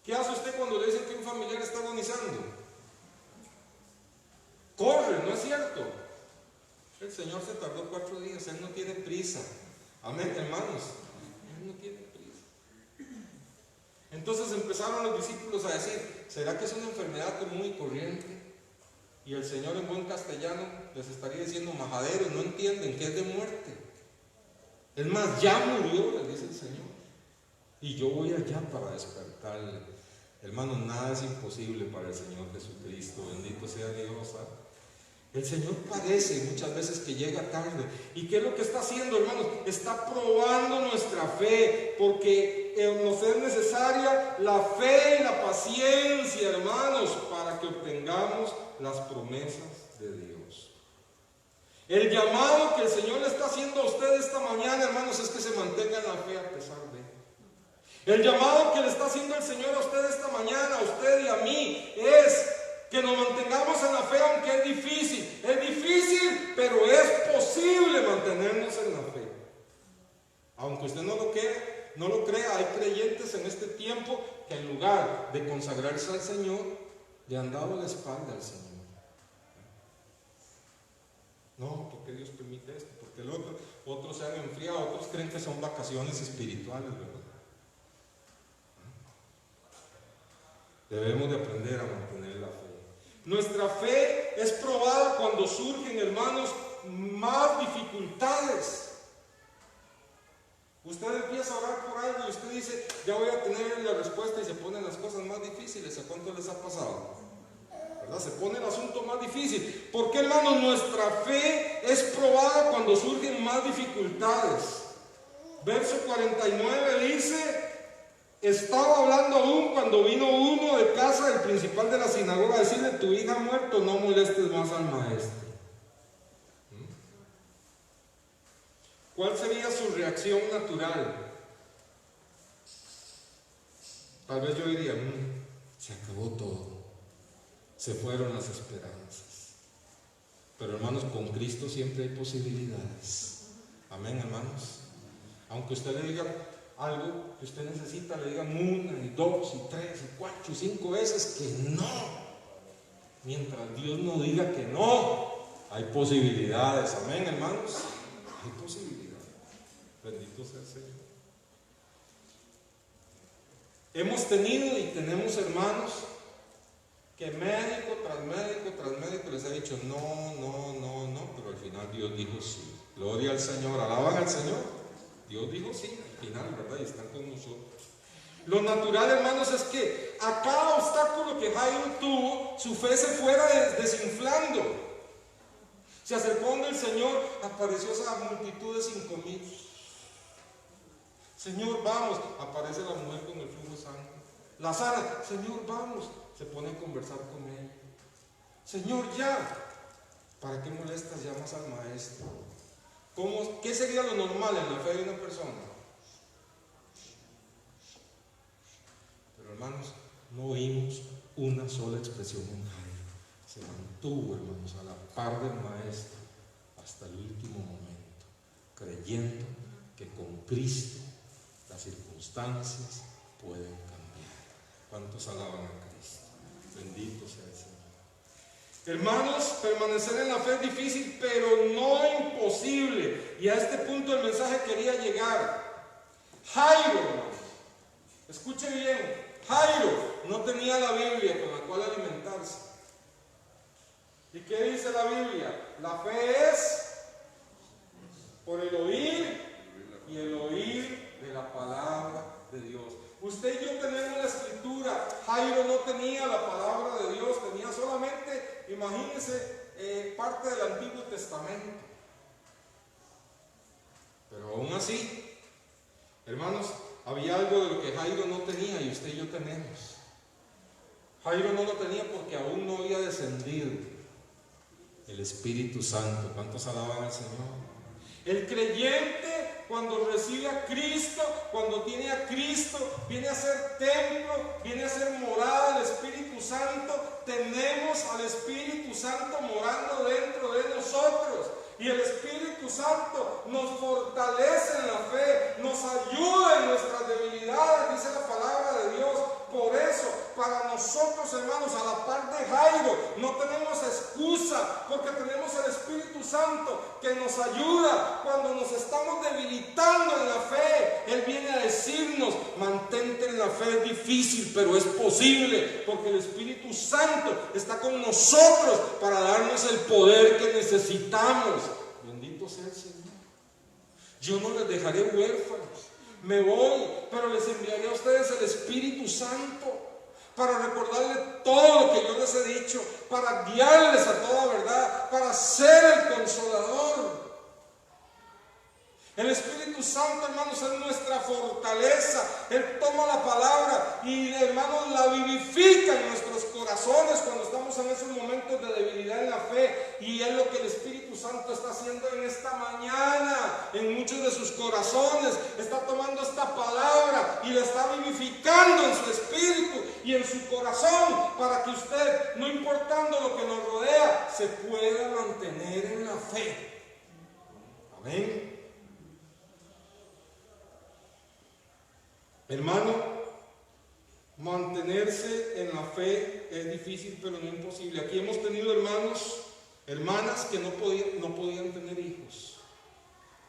¿Qué hace usted cuando le dicen que un familiar está agonizando? Corre, ¿no es cierto? El Señor se tardó 4 días. Él no tiene prisa. Amén, hermanos. Él no tiene prisa. Entonces empezaron los discípulos a decir, ¿será que es una enfermedad común y corriente? Y el Señor en buen castellano les estaría diciendo, majaderos, no entienden que es de muerte. Es más, ya murió, les dice el Señor. Y yo voy allá para despertarle. Hermanos, nada es imposible para el Señor Jesucristo. Bendito sea Dios. El Señor parece muchas veces que llega tarde. ¿Y qué es lo que está haciendo, hermanos? Está probando nuestra fe, porque nos es necesaria la fe y la paciencia, hermanos, para que obtengamos las promesas de Dios. El llamado que el Señor le está haciendo a usted esta mañana, hermanos, es que se mantenga en la fe a pesar de. El llamado que le está haciendo el Señor a usted esta mañana, a usted y a mí, es que nos mantengamos en la fe aunque es difícil. Es difícil, pero es posible mantenernos en la fe. Aunque usted no lo crea, hay creyentes en este tiempo que en lugar de consagrarse al Señor, le han dado la espalda al Señor. No, porque Dios permite esto, porque el otro, otros se han enfriado, otros creen que son vacaciones espirituales, ¿verdad? Debemos de aprender a mantener la fe. Nuestra fe es probada cuando surgen, hermanos, más dificultades. Usted empieza a orar por algo y usted dice, ya voy a tener la respuesta, y se ponen las cosas más difíciles. ¿A cuánto les ha pasado? ¿Verdad? Se pone el asunto más difícil. ¿Por qué, hermanos? Nuestra fe es probada cuando surgen más dificultades. Verso 49 dice: estaba hablando aún cuando vino uno de casa del principal de la sinagoga a decirle, tu hija ha muerto, no molestes más al maestro. ¿Cuál sería su reacción natural? Tal vez yo diría, se acabó todo, se fueron las esperanzas. Pero hermanos, con Cristo siempre hay posibilidades. Amén, hermanos. Aunque usted le diga algo que usted necesita, le digan 1 y 2 y 3 y 4 y 5 veces que no. Mientras Dios no diga que no, hay posibilidades. Amén, hermanos. Hay posibilidades. Bendito sea el Señor. Hemos tenido y tenemos hermanos que médico tras médico tras médico les ha dicho no, pero al final Dios dijo sí. Gloria al Señor, alaban al Señor. Dios dijo sí, al final, ¿verdad? Y están con nosotros. Lo natural, hermanos, es que a cada obstáculo que Jairo tuvo, su fe se fuera desinflando. Se acercó donde el Señor, apareció esa multitud de 5,000. Señor, vamos. Aparece la mujer con el flujo de sangre. La sana. Señor, vamos. Se pone a conversar con ella. Señor, ya. ¿Para qué molestas? Llamas al maestro. ¿Qué sería lo normal en la fe de una persona? Pero hermanos, no oímos una sola expresión en Jairo. Se mantuvo, hermanos, a la par del maestro hasta el último momento, creyendo que con Cristo las circunstancias pueden cambiar. ¿Cuántos alaban a Cristo? Bendito sea el Señor. Hermanos, permanecer en la fe es difícil, pero no imposible. Y a este punto el mensaje quería llegar. Jairo, hermanos, escuche bien, Jairo no tenía la Biblia con la cual alimentarse. ¿Y qué dice la Biblia? La fe es por el oír, y el oír de la palabra de Dios. Usted y yo tenemos la escritura. Jairo no tenía la palabra de Dios, tenía solamente, imagínense, parte del Antiguo Testamento. Pero aún así, hermanos, había algo de lo que Jairo no tenía y usted y yo tenemos. Jairo no lo tenía porque aún no había descendido el Espíritu Santo. ¿Cuántos alaban al Señor? El creyente, cuando recibe a Cristo, cuando tiene a Cristo, viene a ser templo, viene a ser morada del Espíritu Santo. Tenemos al Espíritu Santo morando dentro de nosotros. Y el Espíritu Santo nos fortalece en la fe, nos ayuda en nuestras debilidades, dice la palabra de Dios. Por eso, para nosotros, hermanos, a la par de Jairo, no tenemos excusa, porque tenemos el Espíritu Santo que nos ayuda cuando nos estamos debilitando en la fe. Él viene a decirnos, mantente en la fe, es difícil, pero es posible, porque el Espíritu Santo está con nosotros para darnos el poder que necesitamos. Bendito sea el Señor. Yo no les dejaré huérfanos. Me voy, pero les enviaré a ustedes el Espíritu Santo para recordarles todo lo que yo les he dicho, para guiarles a toda verdad, para ser el consolador. El Espíritu Santo, hermanos, es nuestra fortaleza. Él toma la palabra y, hermanos, la vivifica en nuestros corazones. corazones cuando estamos en esos momentos de debilidad en la fe. Y es lo que el Espíritu Santo está haciendo en esta mañana, en muchos de sus corazones. Está tomando esta palabra y la está vivificando en su espíritu y en su corazón, para que usted, no importando lo que nos rodea, se pueda mantener en la fe. Amén. Hermano, mantenerse en la fe es difícil, pero no imposible. Aquí hemos tenido hermanas que no podían tener hijos,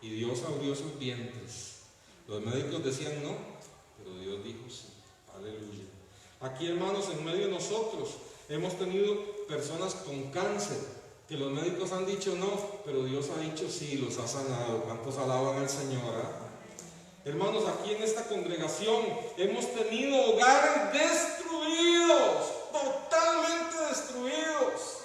y Dios abrió sus vientres. Los médicos decían no, pero Dios dijo sí. Aleluya. Aquí, hermanos, en medio de nosotros hemos tenido personas con cáncer, que los médicos han dicho no, pero Dios ha dicho sí, los ha sanado. ¿Cuántos alaban al Señor? Hermanos, aquí en esta congregación hemos tenido hogares destruidos, totalmente destruidos,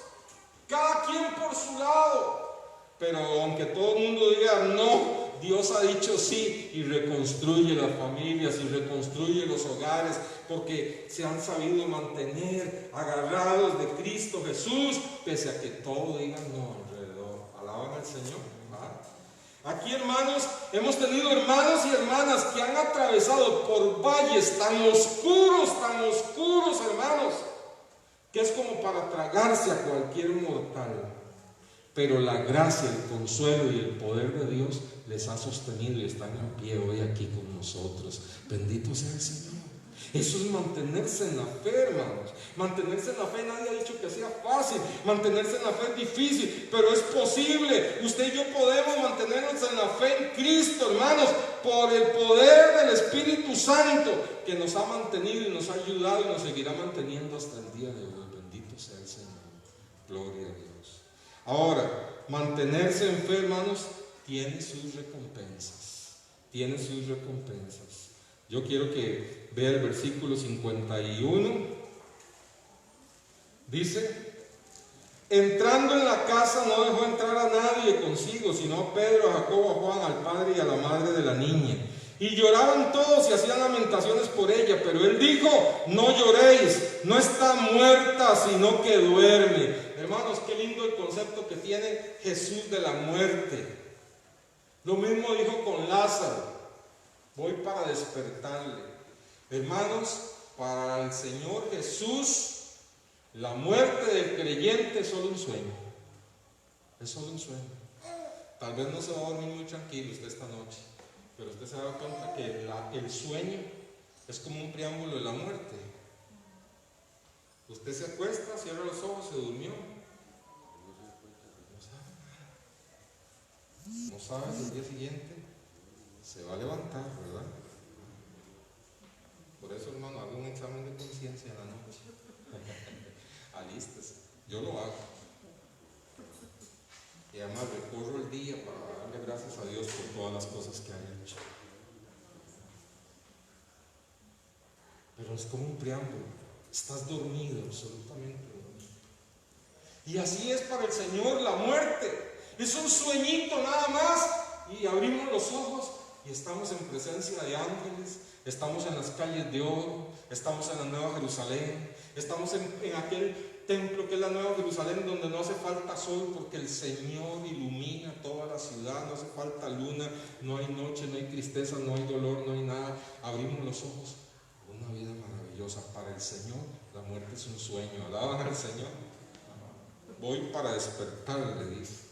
cada quien por su lado. Pero aunque todo el mundo diga no, Dios ha dicho sí, y reconstruye las familias y reconstruye los hogares, porque se han sabido mantener agarrados de Cristo Jesús, pese a que todo diga no alrededor. Alaban al Señor. Aquí, hermanos, hemos tenido hermanos y hermanas que han atravesado por valles tan oscuros, hermanos, que es como para tragarse a cualquier mortal. Pero la gracia, el consuelo y el poder de Dios les ha sostenido y están en pie hoy aquí con nosotros. Bendito sea el Señor. Eso es mantenerse en la fe, hermanos. Mantenerse en la fe, nadie ha dicho que sea fácil. Mantenerse en la fe es difícil, pero es posible. Usted y yo podemos mantenernos en la fe en Cristo, hermanos, por el poder del Espíritu Santo, que nos ha mantenido y nos ha ayudado y nos seguirá manteniendo hasta el día de hoy. Bendito sea el Señor. Gloria a Dios. Ahora, mantenerse en fe, hermanos, tiene sus recompensas. Tiene sus recompensas. Yo quiero que vea el versículo 51. Dice: entrando en la casa no dejó entrar a nadie consigo, sino a Pedro, a Jacobo, a Juan, al padre y a la madre de la niña. Y lloraban todos y hacían lamentaciones por ella, pero él dijo: no lloréis, no está muerta, sino que duerme. Hermanos, qué lindo el concepto que tiene Jesús de la muerte. Lo mismo dijo con Lázaro: voy para despertarle. Hermanos, para el Señor Jesús, la muerte del creyente es solo un sueño. Es solo un sueño. Tal vez no se va a dormir muy tranquilo usted esta noche, pero usted se da cuenta que el sueño es como un preámbulo de la muerte. Usted se acuesta, cierra los ojos, se durmió. No sabe si el día siguiente se va a levantar, ¿verdad? Por eso, hermano, hago un examen de conciencia en la noche. Alístese. Yo lo hago. Y además recorro el día para darle gracias a Dios por todas las cosas que ha hecho. Pero es como un preámbulo. Estás dormido, absolutamente dormido. Y así es para el Señor la muerte. Es un sueñito nada más. Y abrimos los ojos y estamos en presencia de ángeles. Estamos en las calles de oro. Estamos en la Nueva Jerusalén. Estamos en aquel templo que es la Nueva Jerusalén, donde no hace falta sol, porque el Señor ilumina toda la ciudad. No hace falta luna, no hay noche, no hay tristeza, no hay dolor, no hay nada. Abrimos los ojos. Una vida maravillosa. Para el Señor la muerte es un sueño. Alaban al Señor. Voy para despertar, le dice.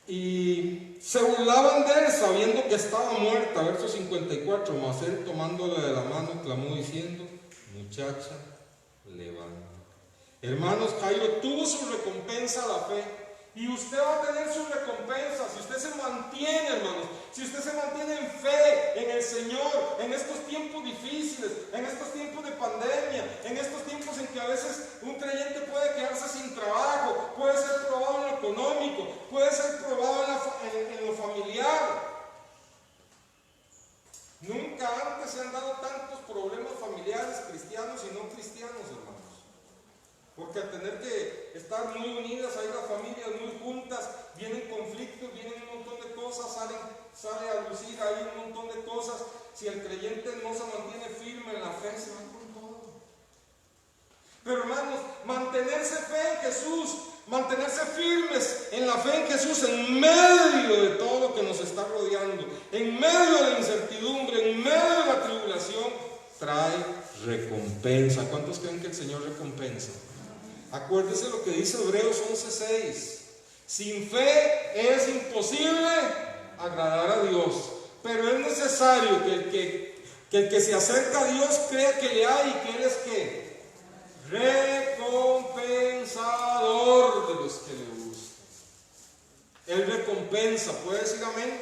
Y se burlaban de él sabiendo que estaba muerta. Verso 54. Mas él, tomándola de la mano, clamó diciendo: muchacha, levanta. Hermanos, Jairo tuvo su recompensa a la fe. Y usted va a tener su recompensa si usted se mantiene, hermanos. Si usted se mantiene en fe en el Señor, en estos tiempos difíciles, en estos tiempos de pandemia, en estos tiempos en que a veces un creyente puede quedarse sin trabajo, puede ser probado en lo económico, puede ser probado en lo familiar. Nunca antes se han dado tantos problemas familiares, cristianos y no cristianos, hermanos. Porque al tener que estar muy unidas, ahí las familias muy juntas, vienen conflictos, vienen un montón de cosas, sale a lucir ahí un montón de cosas. Si el creyente no se mantiene firme en la fe, se va con todo. Jesús, mantenerse firmes en la fe en Jesús en medio de todo lo que nos está rodeando, en medio de la incertidumbre, en medio de la tribulación, trae recompensa. ¿Cuántos creen que el Señor recompensa? Acuérdese lo que dice Hebreos 11:6. Sin fe es imposible agradar a Dios, pero es necesario que el que se acerca a Dios crea que le hay y que Él es ¿qué? Recompensador de los que le buscan. Él recompensa, ¿puede decir amén?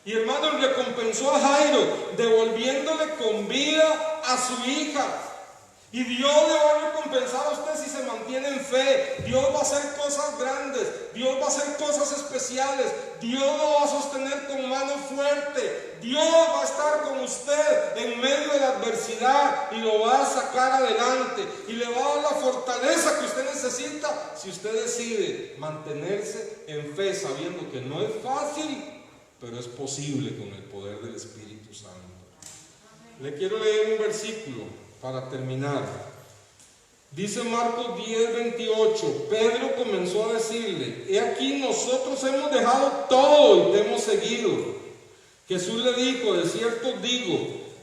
Y hermano, Él recompensó a Jairo devolviéndole con vida a su hija. Y Dios le va a recompensar a usted si se mantiene en fe. Dios va a hacer cosas grandes, Dios va a hacer cosas especiales, Dios lo va a sostener con mano fuerte, Dios va a estar con usted en medio de la adversidad y lo va a sacar adelante y le va a dar la fortaleza que usted necesita si usted decide mantenerse en fe, sabiendo que no es fácil, pero es posible con el poder del Espíritu Santo. Le quiero leer un versículo para terminar. Dice Marcos 10:28, Pedro comenzó a decirle: he aquí, nosotros hemos dejado todo y te hemos seguido. Jesús le dijo: de cierto os digo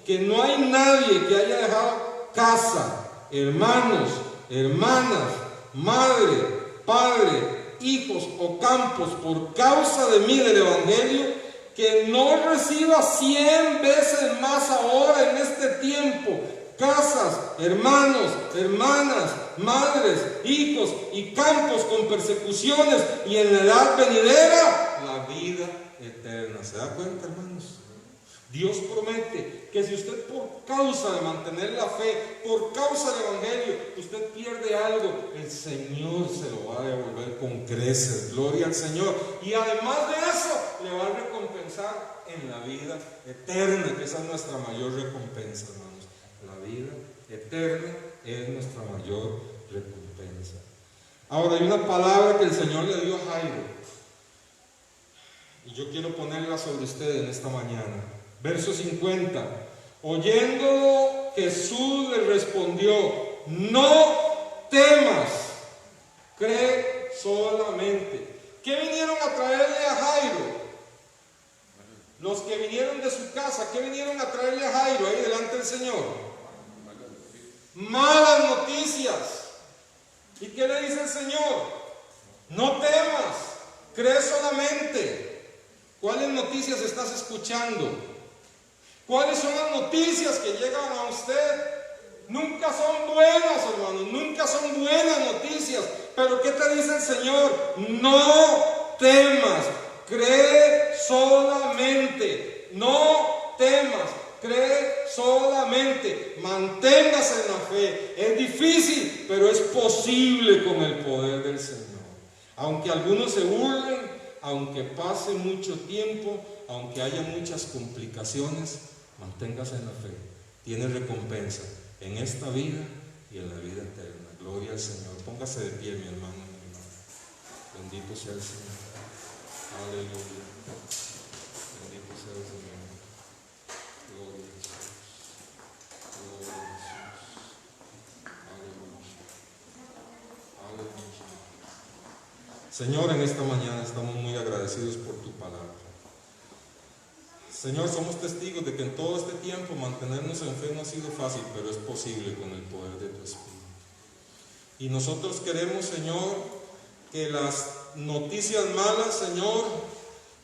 que no hay nadie que haya dejado casa, hermanos, hermanas, madre, padre, hijos o campos por causa de mí, del Evangelio, que no reciba 100 veces más ahora en este tiempo casas, hermanos, hermanas, madres, hijos y campos con persecuciones, y en la edad venidera la vida eterna. ¿Se da cuenta, hermanos? Dios promete que si usted, por causa de mantener la fe, por causa del Evangelio, usted pierde algo, el Señor se lo va a devolver con creces. Gloria al Señor. Y además de eso, le va a recompensar en la vida eterna, que esa es nuestra mayor recompensa, hermanos. La vida eterna es nuestra mayor recompensa. Ahora, hay una palabra que el Señor le dio a Jairo, y yo quiero ponerla sobre ustedes en esta mañana. Verso 50. Oyéndolo, Jesús le respondió: no temas, cree solamente. ¿Qué vinieron a traerle a Jairo? Los que vinieron de su casa, ¿qué vinieron a traerle a Jairo ahí delante del Señor? Malas noticias. ¿Y qué le dice el Señor? No temas, cree solamente. ¿Cuáles noticias estás escuchando? ¿Cuáles son las noticias que llegan a usted? Nunca son buenas, hermanos, nunca son buenas noticias. Pero ¿qué te dice el Señor? No temas, cree solamente. No temas, cree solamente. Manténgase en la fe. Es difícil, pero es posible con el poder del Señor. Aunque algunos se burlen, aunque pase mucho tiempo, aunque haya muchas complicaciones, manténgase en la fe. Tiene recompensa en esta vida y en la vida eterna. Gloria al Señor. Póngase de pie, mi hermano y mi hermana. Bendito sea el Señor. Aleluya. Bendito sea el Señor. Gloria a Jesús. Gloria a Jesús. Aleluya. Aleluya. Señor, en esta mañana estamos muy agradecidos por tu palabra. Señor, somos testigos de que en todo este tiempo mantenernos en fe no ha sido fácil, pero es posible con el poder de tu Espíritu. Y nosotros queremos, Señor, que las noticias malas, Señor,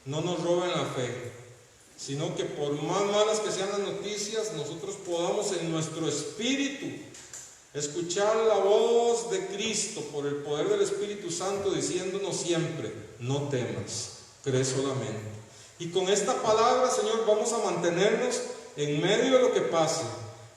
no nos roben la fe, sino que por más malas que sean las noticias, nosotros podamos en nuestro espíritu escuchar la voz de Cristo por el poder del Espíritu Santo diciéndonos siempre: no temas, cree solamente. Y con esta palabra, Señor, vamos a mantenernos en medio de lo que pase,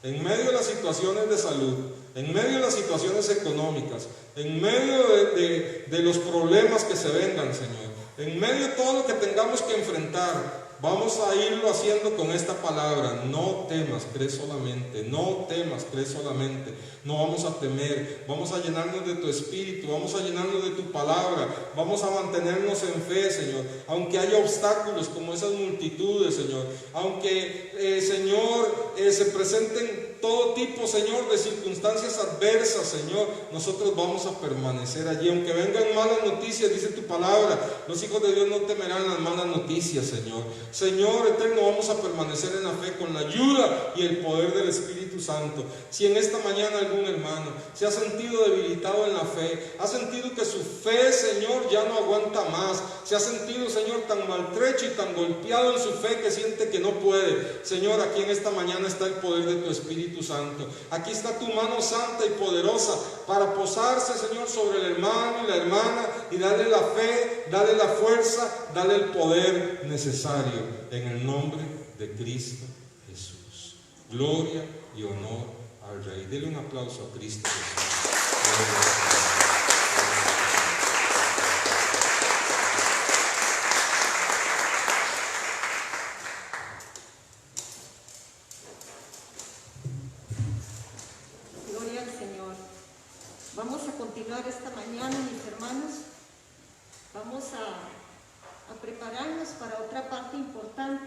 en medio de las situaciones de salud, en medio de las situaciones económicas, en medio de los problemas que se vengan, Señor, en medio de todo lo que tengamos que enfrentar. Vamos a irlo haciendo con esta palabra: no temas, cree solamente. No temas, cree solamente. No vamos a temer, vamos a llenarnos de tu Espíritu, vamos a llenarnos de tu palabra, vamos a mantenernos en fe, Señor, aunque haya obstáculos como esas multitudes, Señor, aunque, Señor, se presenten todo tipo, Señor, de circunstancias adversas, Señor, nosotros vamos a permanecer allí. Aunque vengan malas noticias, dice tu palabra, los hijos de Dios no temerán las malas noticias, Señor. Señor eterno, vamos a permanecer en la fe con la ayuda y el poder del Espíritu Santo. Si en esta mañana algún hermano se ha sentido debilitado en la fe, ha sentido que su fe, Señor, ya no aguanta más, se ha sentido, Señor, tan maltrecho y tan golpeado en su fe que siente que no puede, Señor, aquí en esta mañana está el poder de tu Espíritu Santo. Aquí está tu mano santa y poderosa para posarse, Señor, sobre el hermano y la hermana y darle la fe, darle la fuerza, darle el poder necesario en el nombre de Cristo Jesús. Gloria y honor al Rey. Dele un aplauso a Cristo Jesús. Gloria al Señor. Vamos a continuar esta mañana, mis hermanos. Vamos a prepararnos para otra parte importante